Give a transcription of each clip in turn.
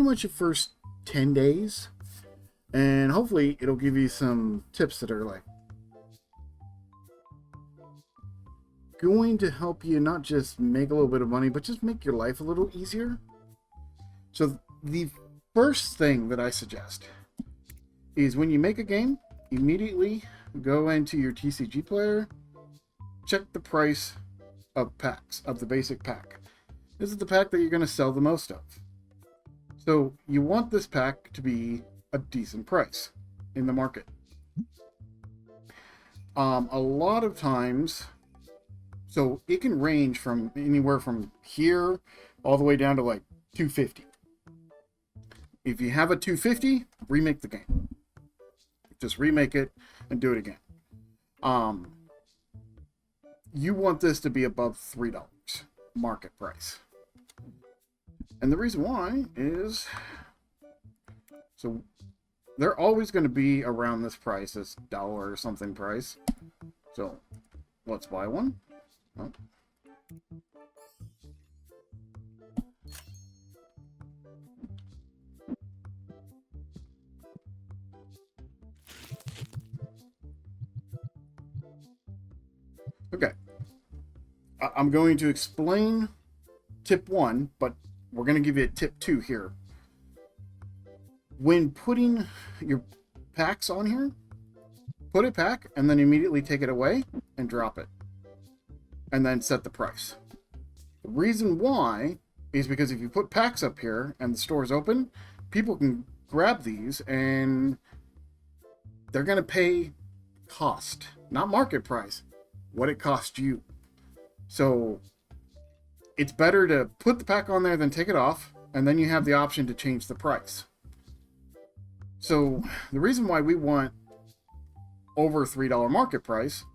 pretty much your first 10 days. And hopefully it'll give you some tips that are like going to help you not just make a little bit of money, but just make your life a little easier. So the first thing that I suggest is when you make a game, immediately go into your TCG player, check the price of packs, of the basic pack. This is the pack that you're going to sell the most of. So you want this pack to be a decent price in the market. A lot of times, so it can range from anywhere from here all the way down to like 250. If you have a 250, remake the game. Just remake it and do it again. You want this to be above $3 market price. And the reason why is, so they're always going to be around this price, this dollar or something price. So let's buy one. Oh. Okay. I'm going to explain tip 1, but we're going to give you a tip 2 here. When putting your packs on here, put a pack and then immediately take it away and drop it. And then set the price. The reason why is because if you put packs up here and the store's open, people can grab these and they're going to pay cost, not market price, what it cost you. So it's better to put the pack on there than take it off, and then you have the option to change the price. So the reason why we want over $3 market price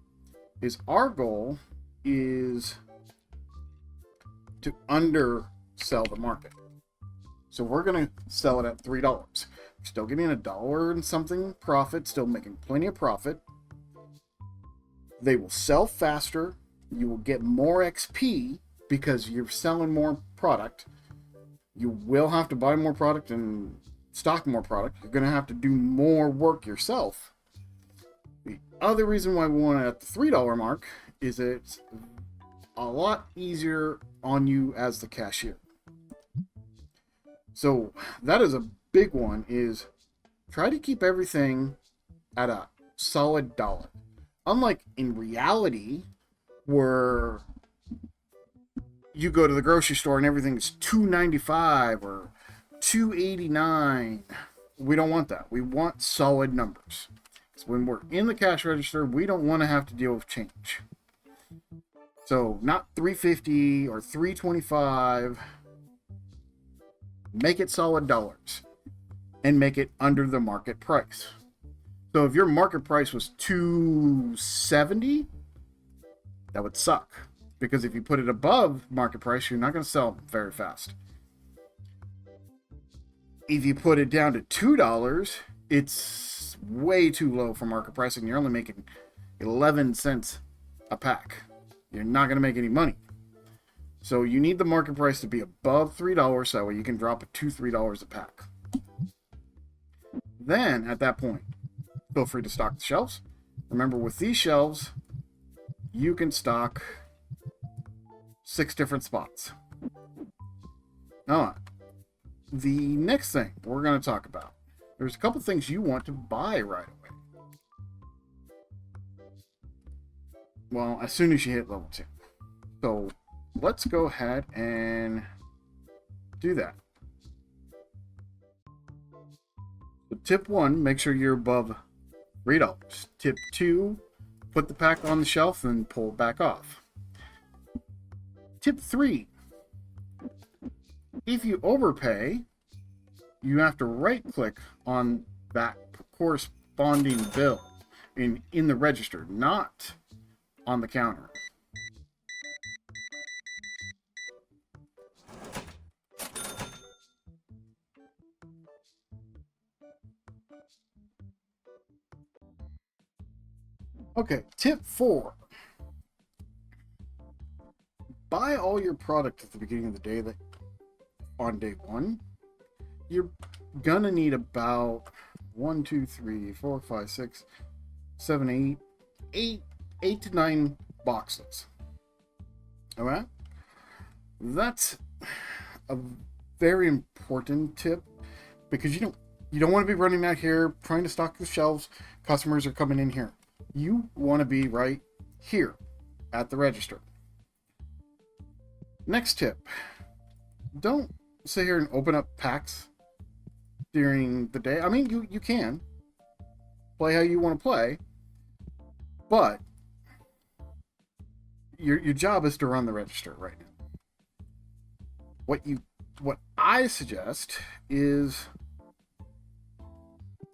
is our goal is to undersell the market. So we're going to sell it at $3. We're still getting $1 and something profit, still making plenty of profit. They will sell faster. You will get more XP because you're selling more product. You will have to buy more product and stock more product. You're going to have to do more work yourself. The other reason why we want it at the $3 mark is it's a lot easier on you as the cashier. So that is a big one, is try to keep everything at a solid dollar. Unlike in reality, where you go to the grocery store and everything's $2.95 or $2.89. We don't want that. We want solid numbers. So when we're in the cash register, we don't want to have to deal with change. So not $3.50 or $3.25. Make it solid dollars and make it under the market price. So if your market price was $2.70, that would suck. Because if you put it above market price, you're not going to sell very fast. If you put it down to $2, it's way too low for market price, and you're only making 11 cents a pack. You're not going to make any money. So you need the market price to be above $3, so you can drop it to $3 a pack. Then, at that point, feel free to stock the shelves. Remember, with these shelves, you can stock 6 different spots. Now, the next thing we're going to talk about, there's a couple things you want to buy right away. Well, as soon as you hit level 2. So let's go ahead and do that. So tip 1, make sure you're above $3. Tip 2, put the pack on the shelf and pull it back off. Tip 3, if you overpay, you have to right click on that corresponding bill in the register, not on the counter. Okay, tip 4. Buy all your product at the beginning of the day, on day 1. you're gonna need about 1, 2, 3, 4, 5, 6, 7, 8 to 9 boxes. All right, that's a very important tip because you don't want to be running out here trying to stock the shelves. Customers are coming in here. You want to be right here at the register. Next tip: don't sit here and open up packs during the day. I mean, you can play how you want to play, but your job is to run the register right now. What I suggest is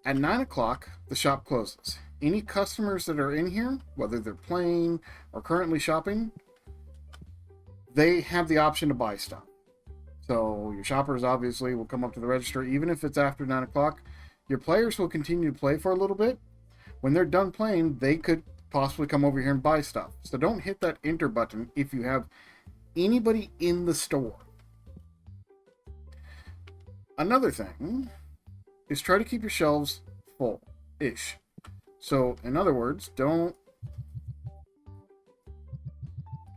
at 9 o'clock the shop closes. Any customers that are in here, whether they're playing or currently shopping, they have the option to buy stuff. So your shoppers obviously will come up to the register even if it's after 9 o'clock. Your players will continue to play for a little bit. When they're done playing, they could possibly come over here and buy stuff. So don't hit that enter button if you have anybody in the store. Another thing is try to keep your shelves full-ish. So in other words, don't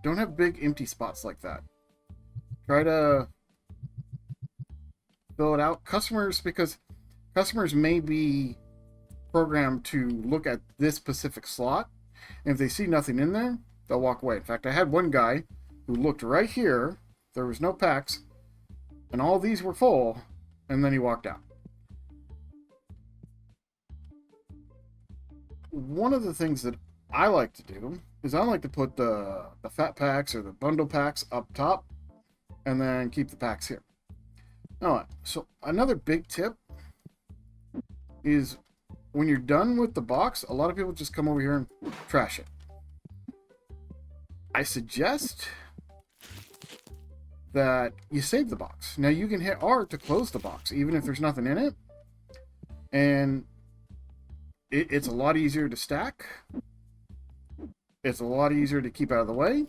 have big empty spots like that. Try to fill it out. Because customers may be programmed to look at this specific slot, and if they see nothing in there, they'll walk away. In fact, I had one guy who looked right here, there was no packs, and all these were full, and then he walked out. One of the things that I like to do is I like to put the fat packs or the bundle packs up top and then keep the packs here. Alright, so another big tip is when you're done with the box, a lot of people just come over here and trash it. I suggest that you save the box. Now you can hit R to close the box, even if there's nothing in it. And it's a lot easier to stack. It's a lot easier to keep out of the way.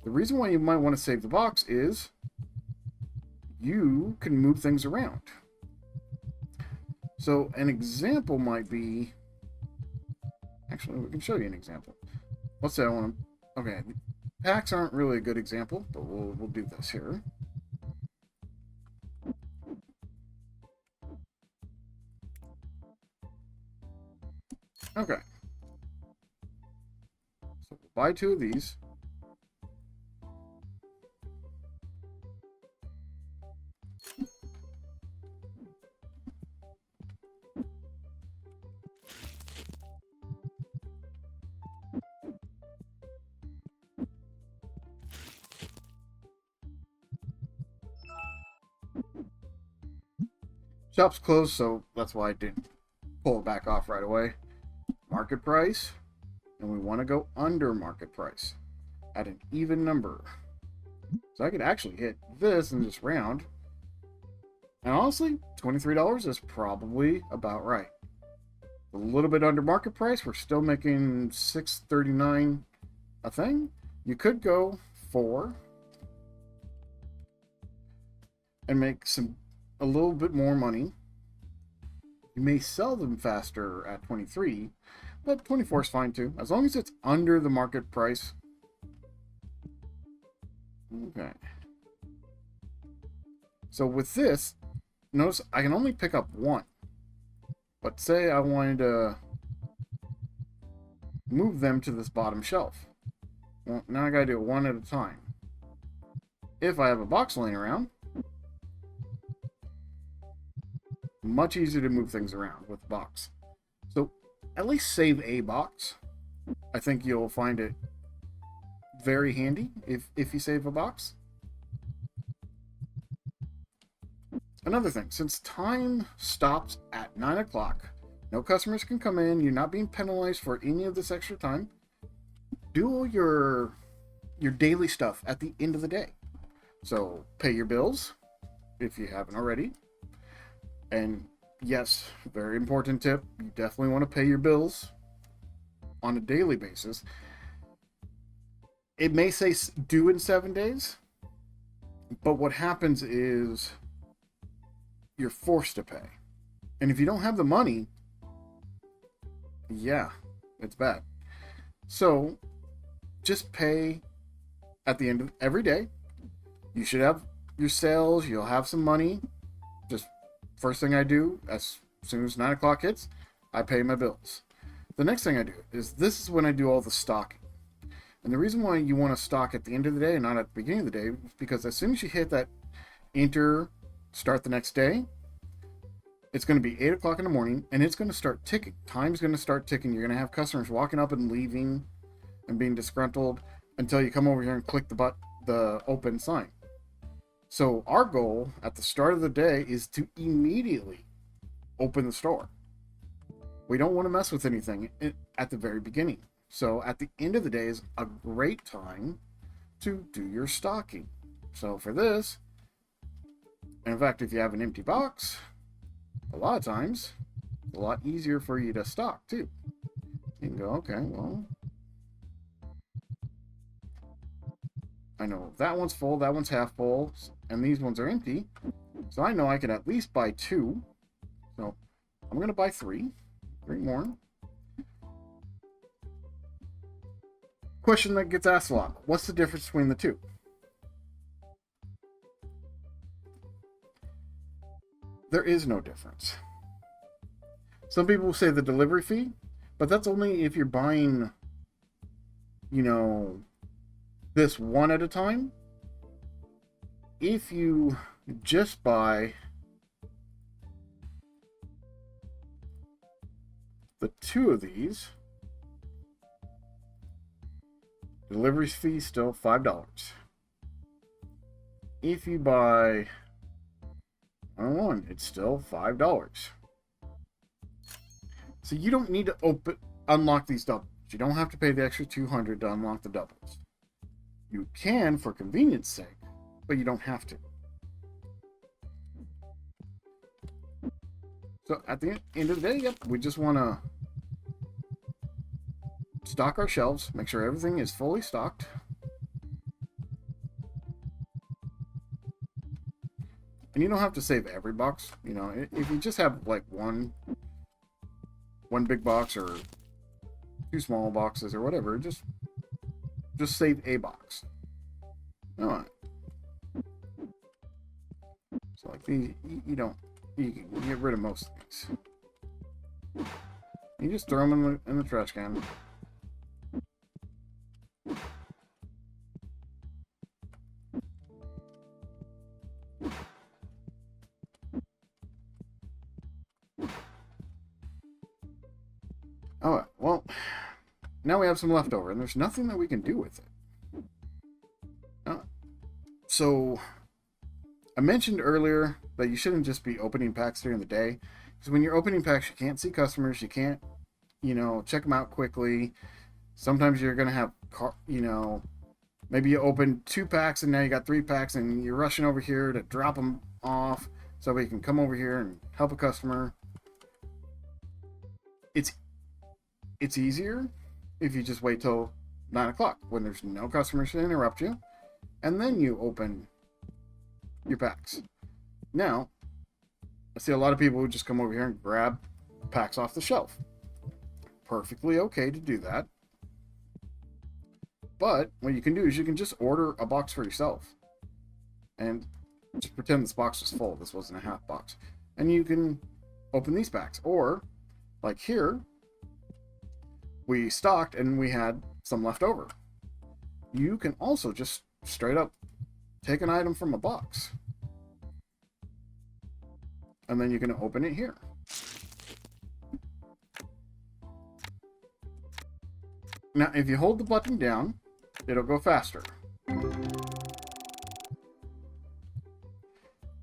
The reason why you might want to save the box is you can move things around. So an example might be, actually we can show you an example. Let's say I want to, okay, packs aren't really a good example, but we'll do this here. Okay. So we'll buy 2 of these. Shop's closed, so that's why I didn't pull it back off right away. Market price, and we want to go under market price at an even number. So I could actually hit this and just round. And honestly, $23 is probably about right. A little bit under market price, we're still making $6.39 a thing. You could go 4 and make a little bit more money. You may sell them faster at 23, but 24 is fine too, as long as it's under the market price. Okay. So with this, notice I can only pick up 1. But say I wanted to move them to this bottom shelf. Well, now I gotta do it 1 at a time. If I have a box laying around, much easier to move things around with the box. So at least save a box. I think you'll find it very handy if you save a box. Another thing, since time stops at 9 o'clock, no customers can come in, you're not being penalized for any of this extra time. Do your daily stuff at the end of the day. So pay your bills if you haven't already. And yes, very important tip, you definitely want to pay your bills on a daily basis. It may say due in 7 days, but what happens is you're forced to pay. And if you don't have the money, yeah, it's bad. So just pay at the end of every day. You should have your sales, you'll have some money. Just first thing I do, as soon as 9 o'clock hits, I pay my bills. The next thing I do is, this is when I do all the stocking. And the reason why you want to stock at the end of the day and not at the beginning of the day is because as soon as you hit that enter, start the next day, it's going to be 8 o'clock in the morning, and it's going to start ticking. Time's going to start ticking. You're going to have customers walking up and leaving and being disgruntled until you come over here and click the open sign. So our goal at the start of the day is to immediately open the store. We don't want to mess with anything at the very beginning. So at the end of the day is a great time to do your stocking. So for this, and in fact, if you have an empty box, a lot of times, it's a lot easier for you to stock too. You can go, okay, well, I know that one's full, that one's half full, and these ones are empty. So I know I can at least buy 2. So I'm going to buy 3 more. Question that gets asked a lot. What's the difference between the two? There is no difference. Some people will say the delivery fee, but that's only if you're buying, this one at a time. If you just buy the 2 of these, delivery fee still $5. If you buy one, it's still $5. So you don't need to unlock these doubles. You don't have to pay the extra $200 to unlock the doubles. You can for convenience sake, but you don't have to. So at the end of the day, yep, we just want to stock our shelves, make sure everything is fully stocked. And you don't have to save every box. If you just have like one big box or 2 small boxes or whatever, just save a box. Alright. So like these, you can get rid of most of these. You just throw them in the trash can. Alright, well, now we have some leftover, and there's nothing that we can do with it. So, I mentioned earlier that you shouldn't just be opening packs during the day, because when you're opening packs, you can't see customers, you can't, check them out quickly. Sometimes you're going to have, maybe you open 2 packs and now you got 3 packs and you're rushing over here to drop them off so we can come over here and help a customer. It's easier if you just wait till 9 o'clock when there's no customers to interrupt you, and then you open your packs. Now, I see a lot of people who just come over here and grab packs off the shelf. Perfectly okay to do that. But what you can do is you can just order a box for yourself. And just pretend this box was full. This wasn't a half box. And you can open these packs. Or, like here, we stocked and we had some left over. You can also just straight up take an item from a box. And then you can open it here. Now, if you hold the button down, it'll go faster. And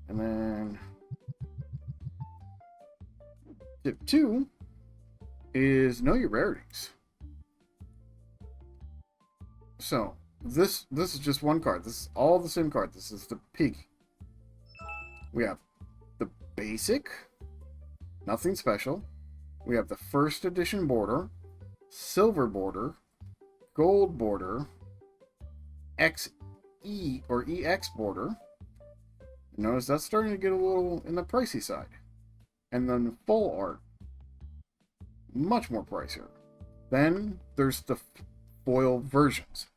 then tip 2 is know your rarities. So this is just one card. This is all the same card. This is the piggy. We have the basic, nothing special. We have the first edition border, silver border, gold border, XE or EX border, Notice that's starting to get a little in the pricey side. And then the full art, much more pricier. Then there's the foil versions.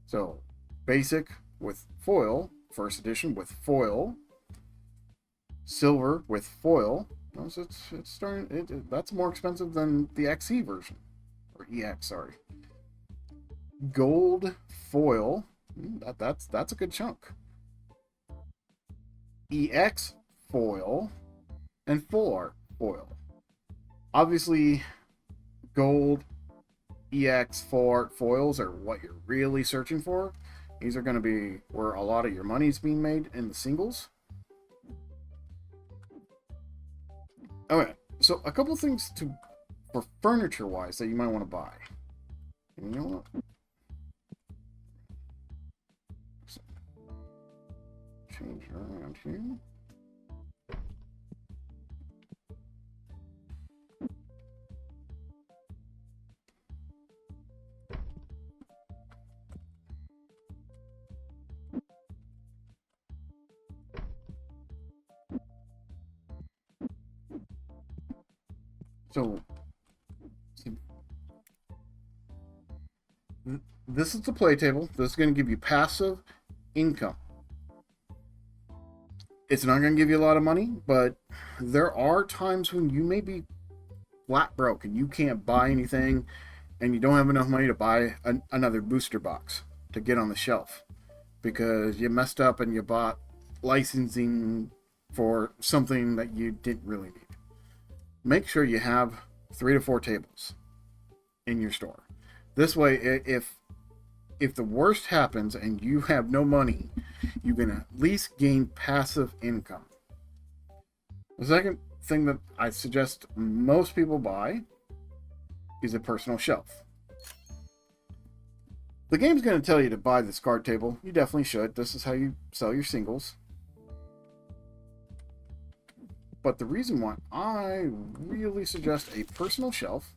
So basic with foil, first edition with foil, silver with foil. Notice it's starting. That's more expensive than the XE version, or EX. Sorry. Gold foil. That's a good chunk. EX foil and full art foil. Obviously, gold, EX, full art foils are what you're really searching for. These are going to be where a lot of your money's being made in the singles. Okay, so a couple things for furniture wise that you might want to buy. You know what? Change it around here. So this is the play table. This is going to give you passive income. It's not going to give you a lot of money, but there are times when you may be flat broke and you can't buy anything and you don't have enough money to buy another booster box to get on the shelf because you messed up and you bought licensing for something that you didn't really need. Make sure you have 3 to 4 tables in your store. This way, if the worst happens and you have no money, you can at least gain passive income. The second thing that I suggest most people buy is a personal shelf. The game's going to tell you to buy this card table. You definitely should. This is how you sell your singles. But the reason why I really suggest a personal shelf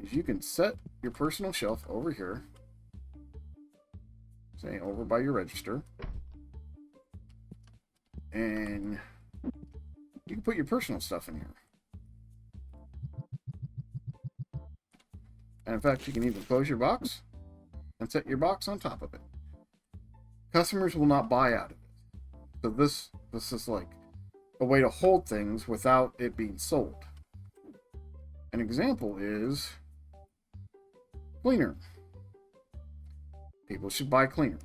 is you can set your personal shelf over here, say over by your register, and you can put your personal stuff in here. And in fact, you can even close your box and set your box on top of it. Customers will not buy out of it. So this is like a way to hold things without it being sold. An example is cleaner. People should buy cleaner.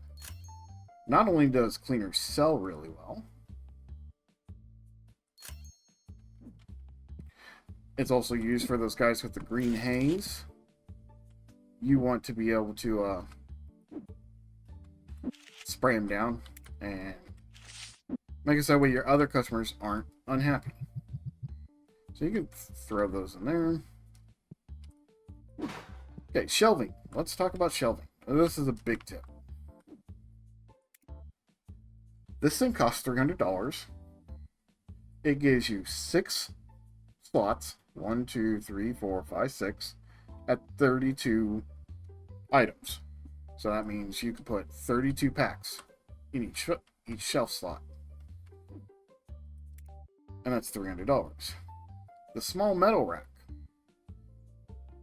Not only does cleaner sell really well, it's also used for those guys with the green haze. You want to be able to spray them down and make it that way your other customers aren't unhappy. So you can throw those in there. Okay, shelving. Let's talk about shelving. This is a big tip. This thing costs $300. It gives you 6 slots. 1, 2, 3, 4, 5, 6 at 32 items. So that means you can put 32 packs in each shelf slot. And that's $300. The small metal rack,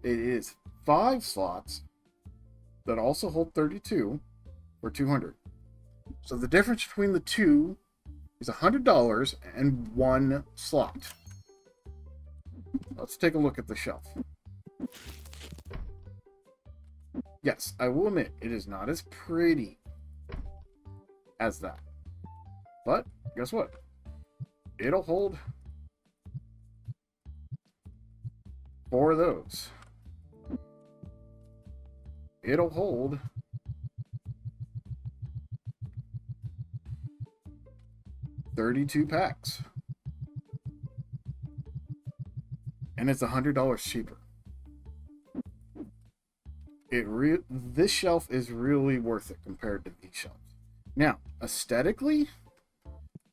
it is 5 slots that also hold 32 for $200. So the difference between the two is $100 and 1 slot. Let's take a look at the shelf. Yes, I will admit it is not as pretty as that. But guess what? It'll hold 4 of those. It'll hold 32 packs. And it's $100 cheaper. This shelf is really worth it compared to these shelves. Now, aesthetically,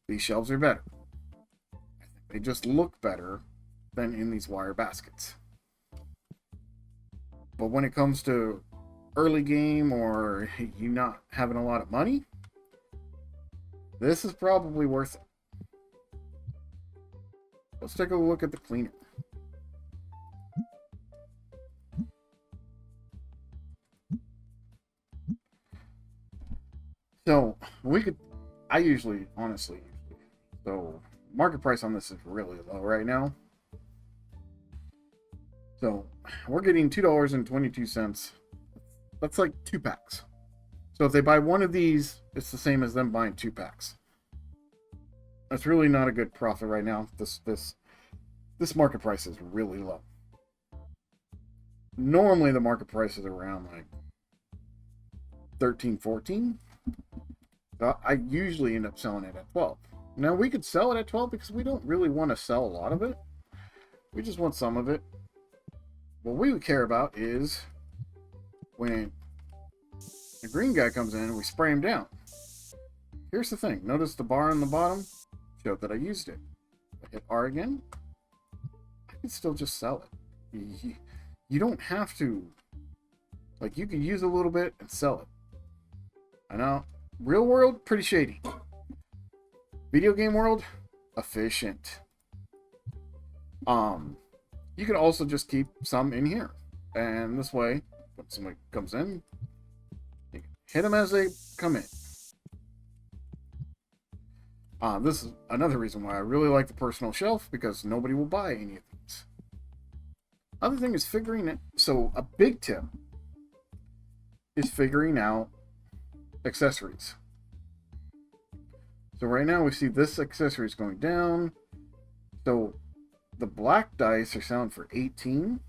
these shelves are better. I think they just look better than in these wire baskets. But when it comes to early game or you not having a lot of money, This is probably worth it. Let's take a look at the cleaner. So we could, I usually, honestly, so market price on this is really low right now. So we're getting $2.22. That's like 2 packs. So if they buy one of these, it's the same as them buying 2 packs. That's really not a good profit right now. This market price is really low. Normally the market price is around like 13, 14. So I usually end up selling it at 12. Now we could sell it at 12 because we don't really want to sell a lot of it. We just want some of it. What we would care about is when the green guy comes in and we spray him down. Here's the thing. Notice the bar on the bottom showed that I used it. I hit R again. I can still just sell it. You don't have to. Like, you can use a little bit and sell it. I know. Real world, pretty shady. Video game world, efficient. You can also just keep some in here. And this way, when somebody comes in, you can hit them as they come in. This is another reason why I really like the personal shelf, because nobody will buy any of these. Other thing is figuring it. So a big tip is figuring out accessories. So right now we see this accessory is going down. So the black dice are selling for $18.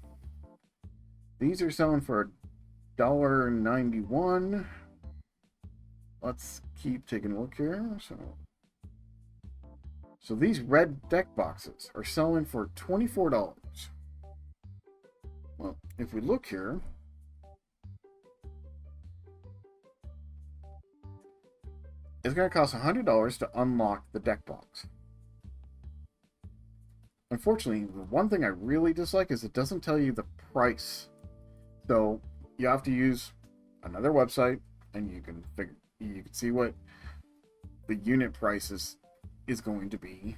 These are selling for $1.91. Let's keep taking a look here. So these red deck boxes are selling for $24. Well, if we look here, it's going to cost $100 to unlock the deck box. Unfortunately, the one thing I really dislike is it doesn't tell you the price. So you have to use another website, and you can see what the unit price is going to be.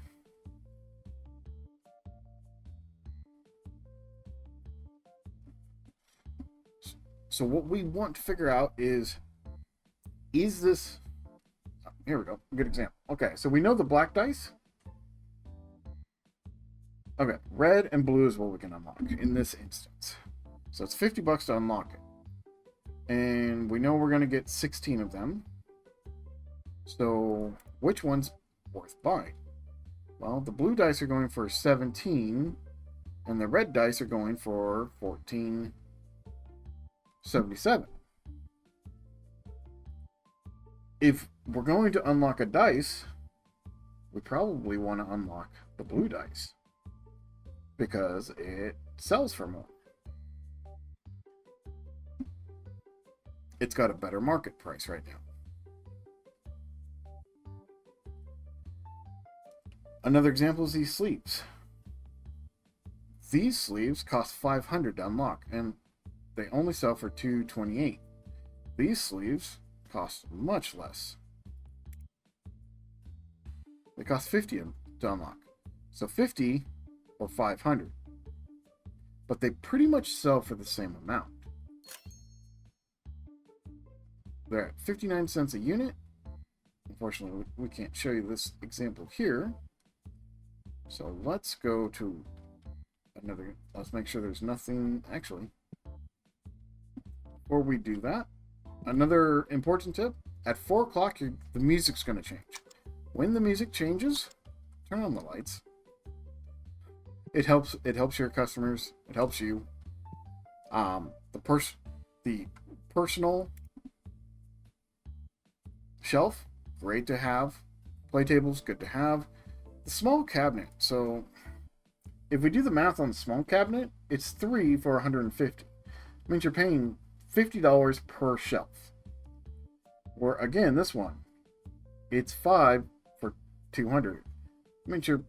So what we want to figure out is this... Here we go. Good example. Okay, so we know the black dice. Okay, red and blue is what we can unlock in this instance. So it's $50 to unlock it. And we know we're going to get 16 of them. So which one's worth buying? Well, the blue dice are going for 17, and the red dice are going for 14.77. If we're going to unlock a dice, we probably want to unlock the blue dice because it sells for more. It's got a better market price right now. Another example is these sleeves. These sleeves cost $500 to unlock, and they only sell for $228. These sleeves cost much less. They cost $50 to unlock. So $50 or $500. But they pretty much sell for the same amount. They're at 59 cents a unit. Unfortunately, we can't show you this example here. So let's go to another. Let's make sure there's nothing. Actually, before we do that, another important tip: at 4 o'clock, the music's going to change. When the music changes, turn on the lights. It helps. It helps your customers. It helps you. The personal shelf, great to have. Play tables, good to have. The small cabinet. So if we do the math on the small cabinet, it's 3 for $150. It means you're paying $50 per shelf. Or again, this one, it's 5 for $200. It means you're,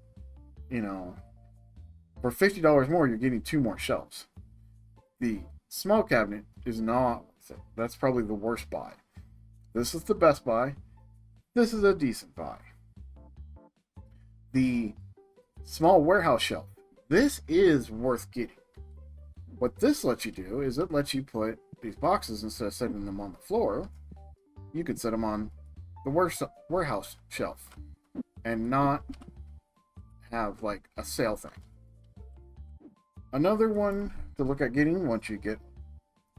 for $50 more, you're getting 2 more shelves. The small cabinet is not. That's probably the worst buy. This is the best buy. This is a decent buy. The small warehouse shelf. This is worth getting. What this lets you do is it lets you put these boxes, instead of setting them on the floor, you could set them on the warehouse shelf and not have like a sale thing. Another one to look at getting once you get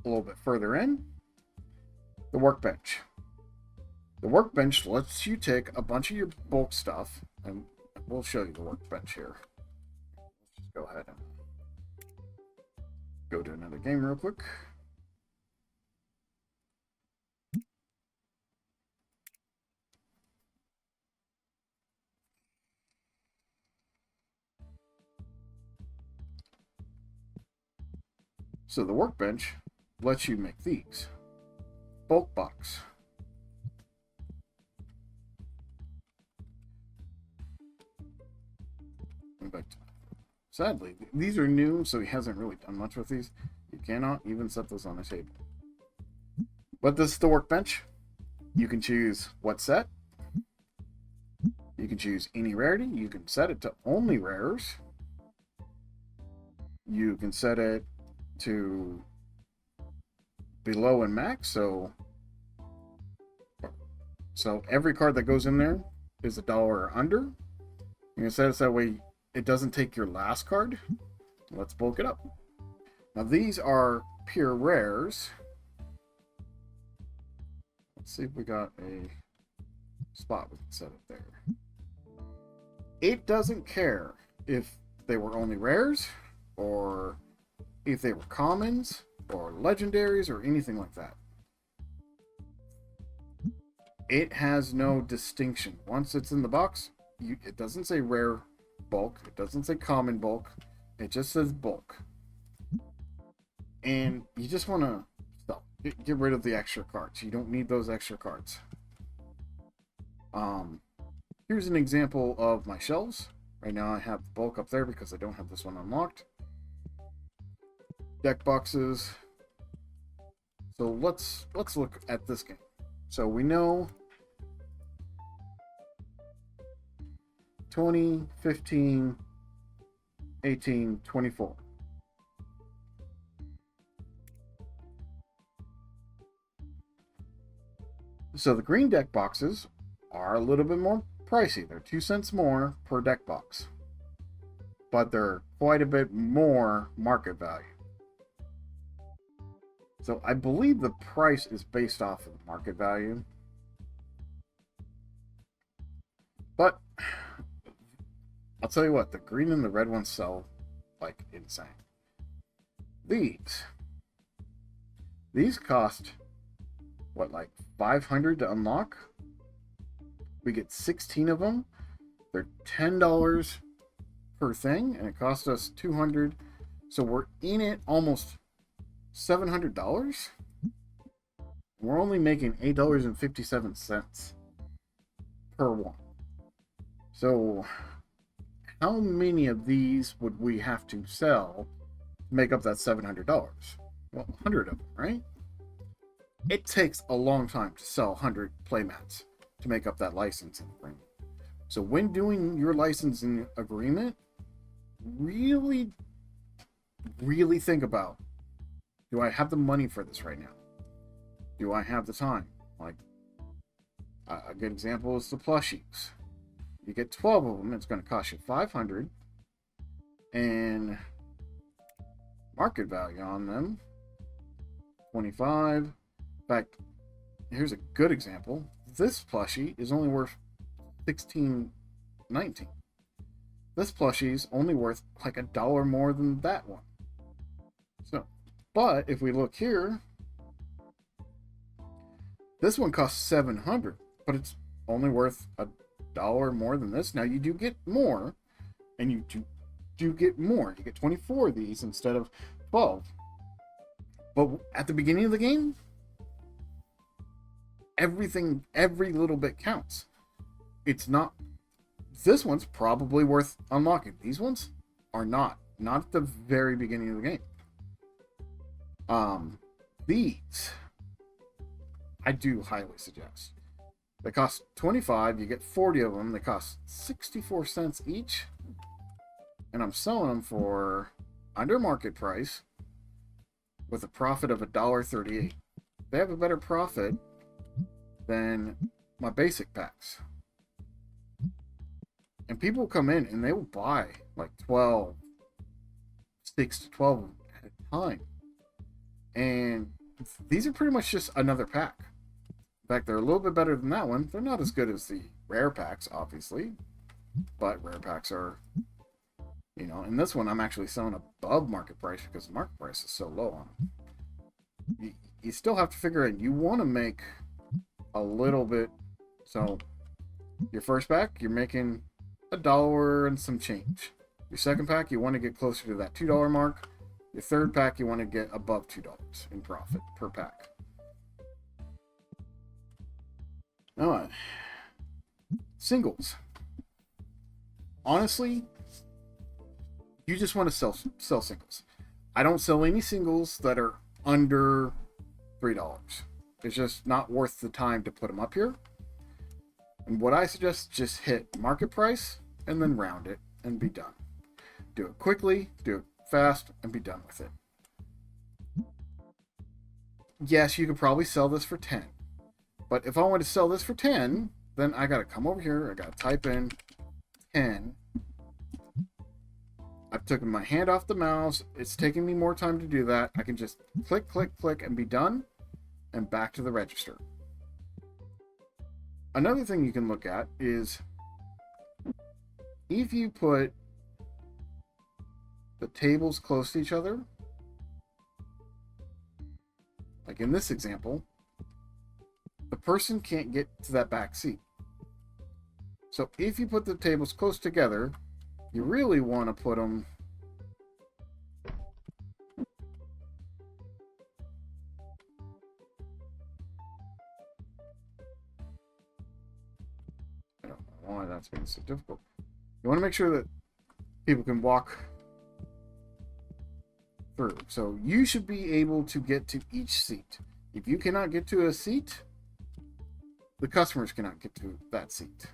a little bit further in, the workbench. The workbench lets you take a bunch of your bulk stuff, and we'll show you the workbench here. Let's go ahead and go to another game real quick. So the workbench lets you make these. Bulk box. Sadly, these are new, so he hasn't really done much with these. You cannot even set those on the table. But this is the workbench. You can choose what set. You can choose any rarity. You can set it to only rares. You can set it to below and max, so every card that goes in there is $1 or under. You can set it that way it doesn't take your last card. Let's bulk it up. Now these are pure rares. Let's see if we got a spot we can set it there. It doesn't care if they were only rares, or if they were commons, or legendaries, or anything like that. It has no distinction. Once it's in the box, it doesn't say rare bulk, it doesn't say common bulk, it just says bulk. And you just want to get rid of the extra cards. You don't need those extra cards. Here's an example of my shelves. Right now I have the bulk up there because I don't have this one unlocked. Deck boxes. So let's look at this game. So we know 20, 15, 18, 24. So the green deck boxes are a little bit more pricey. They're 2 cents more per deck box, but they're quite a bit more market value. So I believe the price is based off of the market value. But I'll tell you what, the green and the red ones sell like insane. These cost what, like $500 to unlock? We get 16 of them. They're $10 per thing, and it cost us $200. So we're in it almost $700. We're only making $8.57 per one. So how many of these would we have to sell to make up that $700? Well, 100 of them, right? It takes a long time to sell 100 playmats to make up that licensing agreement. So when doing your licensing agreement, really think about, do I have the money for this right now? Do I have the time? Like, a good example is the plushies. You get 12 of them, it's going to cost you $500, and market value on them, 25. In fact, here's a good example. This plushie is only worth $16.19. This plushie is only worth like $1 more than that one. So, but if we look here, this one costs $700, but it's only worth $1 more than this. Now you do get more, and you do get more. You get 24 of these instead of 12. But at the beginning of the game, every little bit counts. It's not. This one's probably worth unlocking. These ones are not at the very beginning of the game. These I do highly suggest. They cost 25. You get 40 of them. They cost 64 cents each. And I'm selling them for under market price with a profit of $1.38. They have a better profit than my basic packs. And people come in and they will buy like 6 to 12 of them at a time. And these are pretty much just another pack. In fact, they're a little bit better than that one. They're not as good as the rare packs, obviously. But rare packs are, you know, and this one I'm actually selling above market price because the market price is so low on them. You still have to figure out, you want to make a little bit. So your first pack, you're making $1 and some change. Your second pack, you want to get closer to that $2 mark. Your third pack, you want to get above $2 in profit per pack. Now, singles. Honestly, you just want to sell singles. I don't sell any singles that are under $3. It's just not worth the time to put them up here. And what I suggest, just hit market price and then round it and be done. Do it quickly, do it fast, and be done with it. Yes, you could probably sell this for 10. But if I want to sell this for 10, then I got to come over here. I got to type in 10. I've taken my hand off the mouse. It's taking me more time to do that. I can just click, click, click, and be done. And back to the register. Another thing you can look at is if you put the tables close to each other, like in this example, the person can't get to that back seat. So if you put the tables close together, you really want to put them I don't know why that's being so difficult. You want to make sure that people can walk through. So you should be able to get to each seat. If you cannot get to a seat, the customers cannot get to that seat.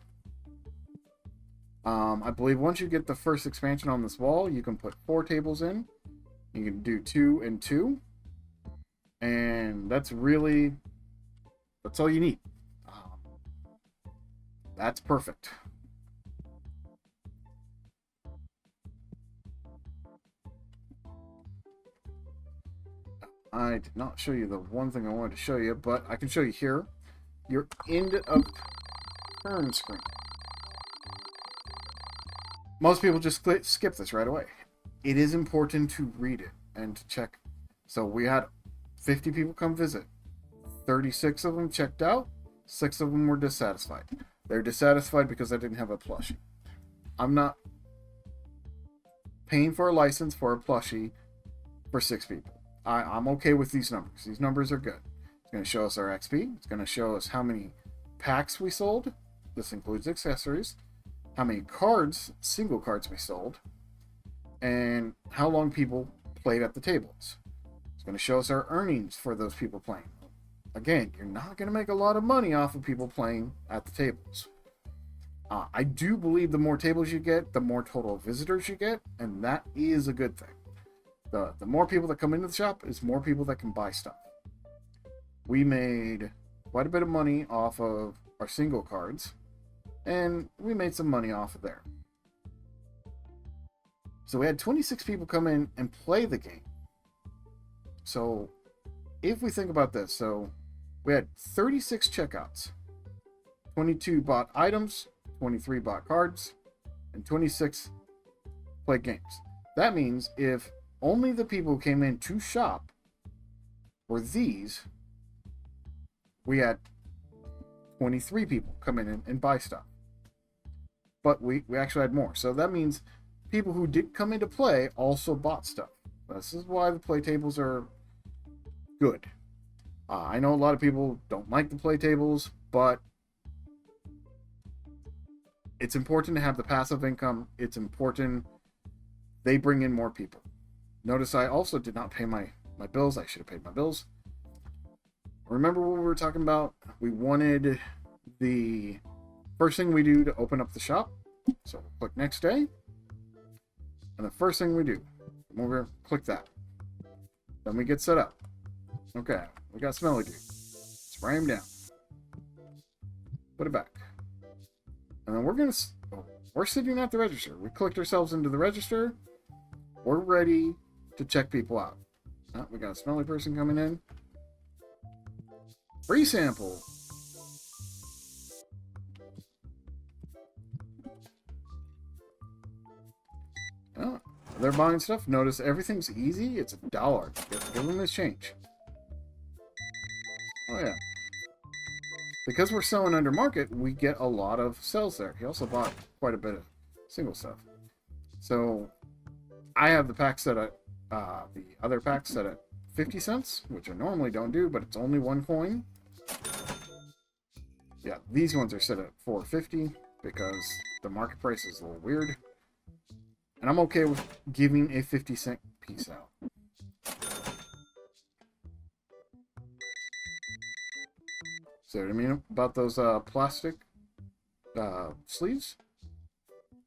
I believe once you get the first expansion on this wall, you can put 4 tables in. You can do 2 and 2. And that's all you need. That's perfect. I did not show you the one thing I wanted to show you, but I can show you here. Your end of turn screen. Most people just skip this right away. It is important to read it and to check. So we had 50 people come visit. 36 of them checked out. 6 of them were dissatisfied. They're dissatisfied because I didn't have a plushie. I'm not paying for a license for a plushie for 6 people. I'm okay with these numbers. These numbers are good. It's going to show us our XP. It's going to show us how many packs we sold. This includes accessories. How many cards, single cards we sold. And how long people played at the tables. It's going to show us our earnings for those people playing. Again, you're not going to make a lot of money off of people playing at the tables. I do believe the more tables you get, the more total visitors you get, and that is a good thing. The more people that come into the shop is more people that can buy stuff. We made quite a bit of money off of our single cards, and we made some money off of there. So we had 26 people come in and play the game. So if we think about this, so we had 36 checkouts, 22 bought items, 23 bought cards, and 26 played games. That means if only the people who came in to shop were these, we had 23 people come in and buy stuff. But we actually had more. So that means people who did come in to play also bought stuff. This is why the play tables are good. I know a lot of people don't like the play tables, but it's important to have the passive income. It's important they bring in more people. Notice I also did not pay my bills. I should have paid my bills. Remember what we were talking about? We wanted the first thing we do to open up the shop. So we'll click next day. And the first thing we do, come over here, click that. Then we get set up. Okay, we got Smelly Dude. Spray him down. Put it back. And then we're sitting at the register. We clicked ourselves into the register. We're ready to check people out. Oh, we got a smelly person coming in. Free sample. Oh, they're buying stuff. Notice everything's easy. It's $1. Give them this change. Oh yeah. Because we're selling under market, we get a lot of sales there. He also bought quite a bit of single stuff. So I have the pack set at the other pack set at 50 cents, which I normally don't do, but it's only 1 coin. Yeah, these ones are set at $4.50 because the market price is a little weird. And I'm okay with giving a 50-cent piece out. So what I mean about those plastic sleeves?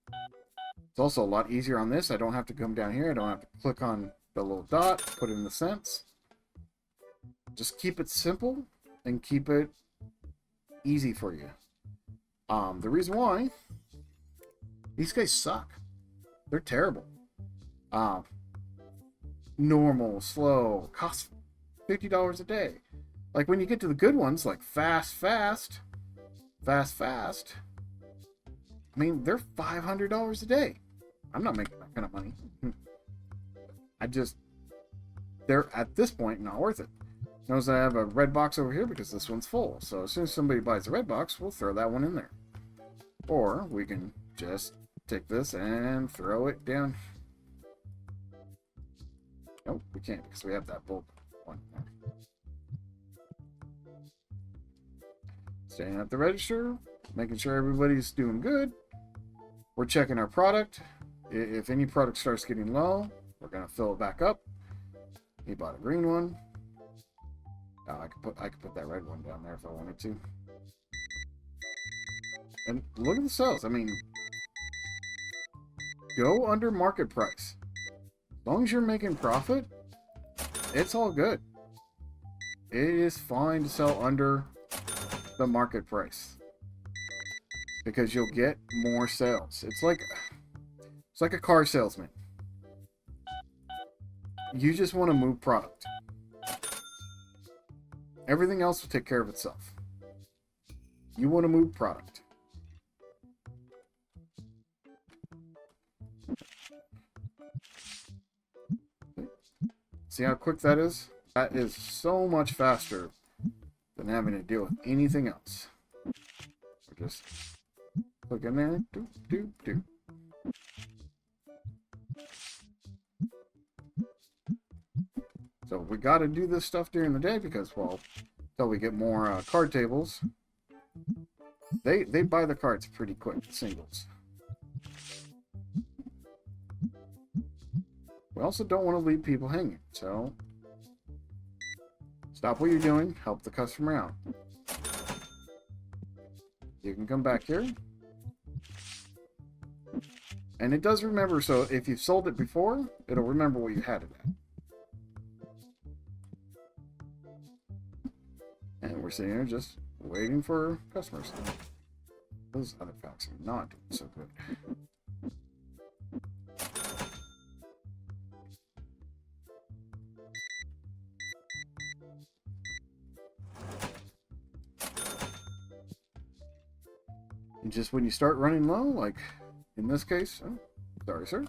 It's also a lot easier on this. I don't have to come down here. I don't have to click on the little dot, put in the cents. Just keep it simple and keep it easy for you. The reason why, these guys suck. They're terrible. Normal, slow, cost $50 a day. Like when you get to the good ones, like fast. I mean, they're $500 a day. I'm not making that kind of money. They're at this point not worth it. Notice I have a red box over here because this one's full. So as soon as somebody buys the red box, we'll throw that one in there. Or we can just take this and throw it down. Nope, we can't because we have that bulk one there. Staying at the register, making sure everybody's doing good. We're checking our product. If any product starts getting low, we're gonna fill it back up. He bought a green one. I could put that red one down there if I wanted to. And look at the sales. I mean, go under market price. As long as you're making profit, it's all good. It is fine to sell under the market price because you'll get more sales. It's like a car salesman. You just want to move product. Everything else will take care of itself. You want to move product. See how quick that is? That is so much faster than having to deal with anything else. So just click in there. Do. So we got to do this stuff during the day because, well, until we get more card tables, they buy the cards pretty quick, the singles. We also don't want to leave people hanging, so stop what you're doing, help the customer out. You can come back here. And it does remember, so if you've sold it before, it'll remember what you had it at. And we're sitting here just waiting for customers. Those other packs are not doing so good. And just when you start running low, like in this case, oh, sorry, sir.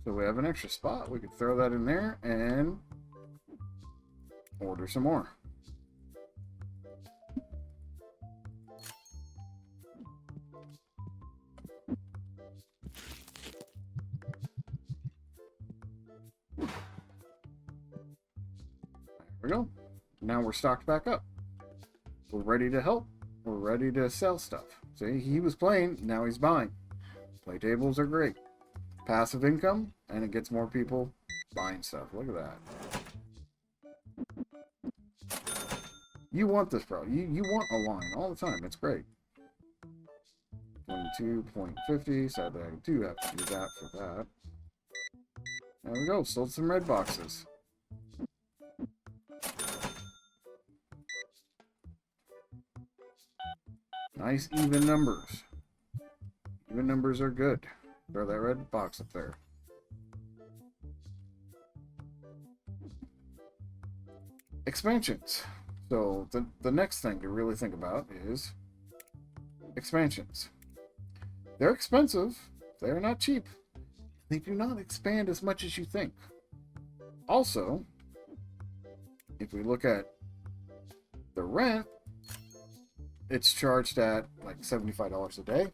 So we have an extra spot. We could throw that in there and order some more. There we go. Now we're stocked back up. We're ready to help. We're ready to sell stuff. See, he was playing, now he's buying. Play tables are great. passive income, and it gets more people buying stuff. Look at that. You want this, bro. You want a line all the time. It's great. 22.50. Sadly, I do have to do that for that. There we go. Sold some red boxes. Nice even numbers. Even numbers are good. Throw that red box up there. Expansions. So the next thing to really think about is expansions. They're expensive. They're not cheap. They do not expand as much as you think. Also, if we look at the rent, it's charged at like $75 a day.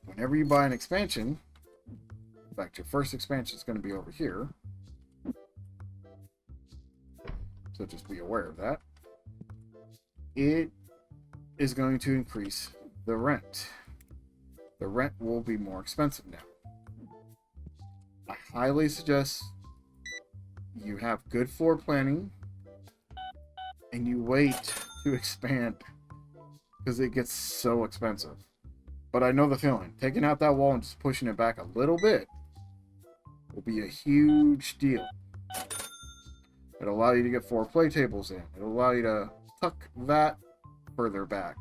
Whenever you buy an expansion, in fact, your first expansion is going to be over here. So just be aware of that. It is going to increase the rent. The rent will be more expensive now. I highly suggest you have good floor planning and you wait to expand because it gets so expensive. But I know the feeling. Taking out that wall and just pushing it back a little bit will be a huge deal. It'll allow you to get 4 play tables in. It'll allow you to tuck that further back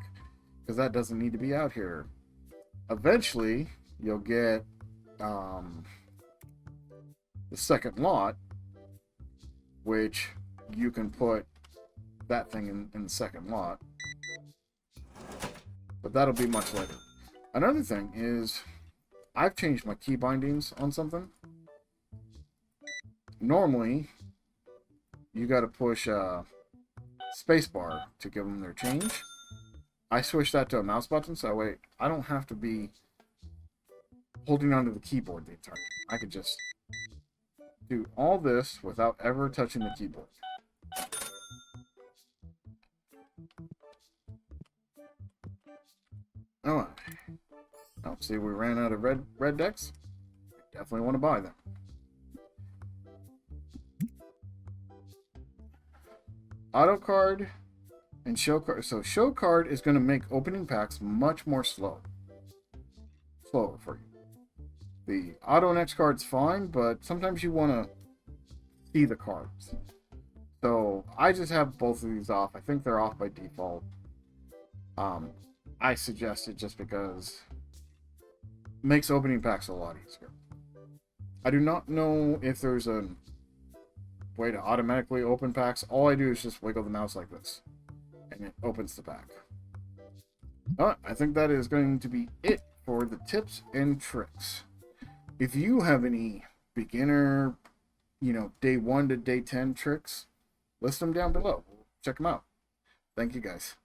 because that doesn't need to be out here. Eventually, you'll get the second lot, which you can put that thing in the second lot. But that'll be much later. Another thing is, I've changed my key bindings on something. Normally, you got to push spacebar to give them their change. I switched that to a mouse button, so that way I don't have to be holding onto the keyboard the entire time. I could just do all this without ever touching the keyboard. Alright. Oh, see, we ran out of red decks. Definitely want to buy them. Auto card and show card. So show card is going to make opening packs much more slower for you. The auto next card's fine, but sometimes you want to see the cards. So I just have both of these off. I think they're off by default. I suggest it just because it makes opening packs a lot easier. I do not know if there's a way to automatically open packs. All I do is just wiggle the mouse like this and it opens the pack. Alright, I think that is going to be it for the tips and tricks. If you have any beginner, day 1 to day 10 tricks, list them down below. Check them out. Thank you guys.